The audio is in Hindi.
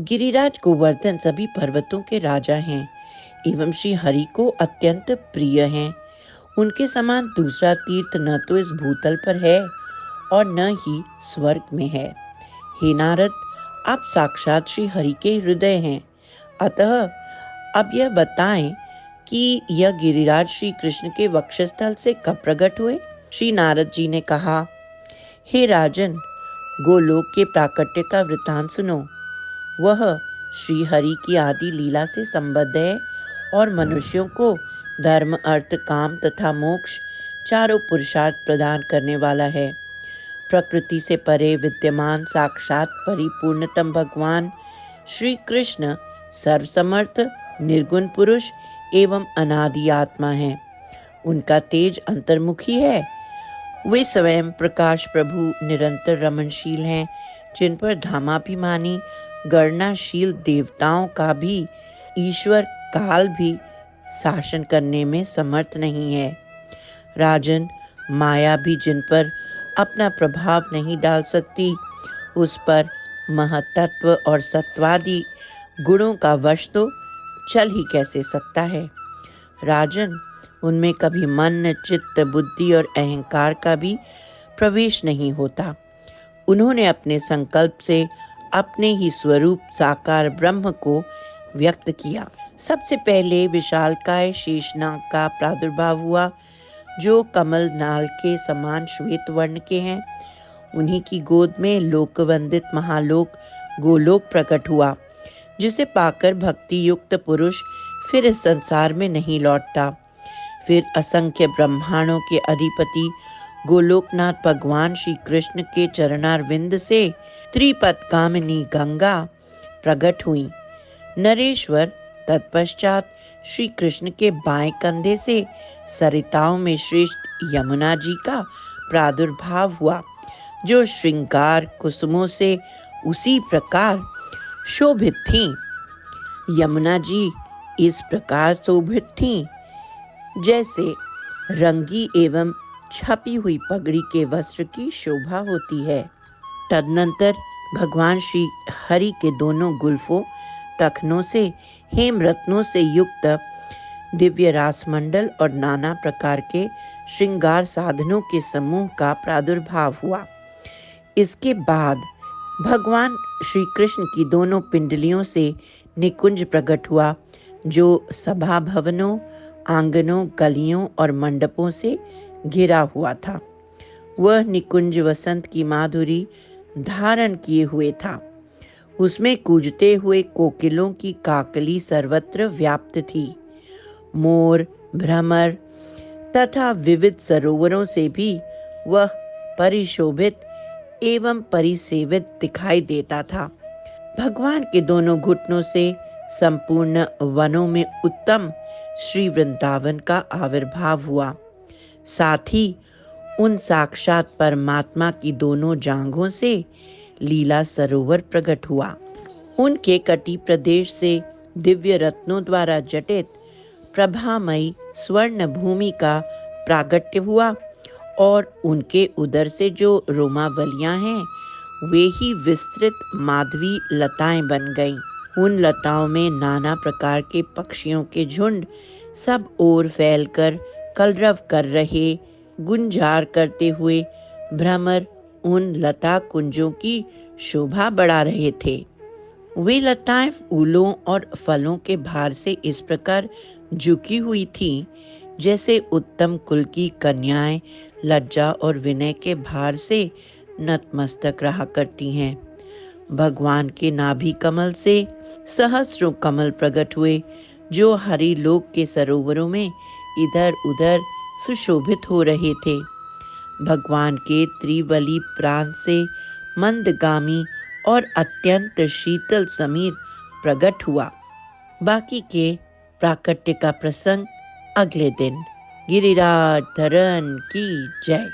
गिरिराज गोवर्धन सभी पर्वतों के राजा हैं एवं श्री हरि को अत्यंत प्रिय हैं। उनके समान दूसरा तीर्थ न तो इस भूतल पर है और न ही स्वर्ग में है। हे नारद, आप साक्षात श्री हरि के हृदय हैं। अतः अब यह बताएं कि यह गिरिराज श्री कृष्ण के वक्षस्थल से कब प्रकट हुए। श्री नारद जी ने कहा, हे राजन, गोलोक के प्राकट्य का वृतांत सुनो। वह श्री हरि की आदि लीला से संबद्ध है और मनुष्यों को धर्म, अर्थ, काम तथा मोक्ष चारों पुरुषार्थ प्रदान करने वाला है। प्रकृति से परे विद्यमान साक्षात परिपूर्णतम भगवान श्री कृष्ण सर्वसमर्थ निर्गुण पुरुष एवं अनादि आत्मा है। उनका तेज अंतर्मुखी है। वे स्वयं प्रकाश प्रभु निरंतर रमणशील हैं, जिन पर धामाभिमानी गणनाशील देवताओं का भी ईश्वर काल भी शासन करने में समर्थ नहीं है। राजन, माया भी जिन पर अपना प्रभाव नहीं डाल सकती, उस पर महतत्व और सत्वादि गुणों का वश तो चल ही कैसे सकता है। राजन, उनमें कभी मन, चित्त, बुद्धि और अहंकार का भी प्रवेश नहीं होता। उन्होंने अपने संकल्प से अपने ही स्वरूप साकार ब्रह्म को व्यक्त किया। सबसे पहले विशालकाय शेषनाग का प्रादुर्भाव हुआ, जो कमल नाल के समान श्वेत वर्ण के हैं। उन्हीं की गोद में लोकवंदित महालोक गोलोक प्रकट हुआ, जिसे पाकर भक्ति युक्त पुरुष फिर इस संसार में नहीं लौटता। फिर असंख्य ब्रह्मांडों के अधिपति गोलोकनाथ भगवान श्री कृष्ण के चरणारविंद से त्रिपदगामिनी गंगा प्रकट हुई। नरेश्वर तत्पश्चात श्री कृष्ण के बाएं कंधे से सरिताओं में श्रेष्ठ यमुना जी का प्रादुर्भाव हुआ, जो श्रृंगार कुसुमों से उसी प्रकार शोभित थीं। यमुना जी इस प्रकार शोभित थीं जैसे रंगी एवं छपी हुई पगड़ी के वस्त्र की शोभा होती है। तदनंतर भगवान श्री हरि के दोनों गुल्फों, तखनों से हेम रत्नों से युक्त दिव्य रासमंडल और नाना प्रकार के श्रृंगार साधनों के समूह का प्रादुर्भाव हुआ। इसके बाद भगवान श्री कृष्ण की दोनों पिंडलियों से निकुंज प्रकट हुआ, जो सभा भवनों, आंगनों, गलियों और मंडपों से घिरा हुआ था। वह निकुंज वसंत की माधुरी धारण किए हुए था। उसमें कूजते हुए कोकिलों की काकली सर्वत्र व्याप्त थी। मोर, भ्रमर तथा विविध सरोवरों से भी वह परिशोभित एवं परिसेवित दिखाई देता था। भगवान के दोनों घुटनों से संपूर्ण वनों में उत्तम श्री वृंदावन का आविर्भाव हुआ। साथ ही उन साक्षात परमात्मा की दोनों जांघों से लीला सरोवर प्रकट हुआ। उनके कटी प्रदेश से दिव्य रत्नों द्वारा जटित प्रभामयी स्वर्ण भूमि का प्रागट्य हुआ और उनके उदर से जो रोमावलियां हैं, वे ही विस्तृत माधवी लताएं बन गईं। उन लताओं में नाना प्रकार के पक्षियों के झुंड सब ओर फैलकर कलरव कर रहे, गुंजार करते हुए भ्रमर उन लता कुंजों की शोभा बढ़ा रहे थे। वे लताएं फूलों और फलों के भार से इस प्रकार झुकी हुई थीं, जैसे उत्तम कुल की कन्याएं लज्जा और विनय के भार से नतमस्तक रहा करती हैं। भगवान के नाभि कमल से सहस्रों कमल प्रकट हुए, जो हरि लोक के सरोवरों में इधर उधर सुशोभित हो रहे थे। भगवान के त्रिवली प्रांत से मंदगामी और अत्यंत शीतल समीर प्रकट हुआ। बाकी के प्राकट्य का प्रसंग अगले दिन। गिरिराज धरन की जय।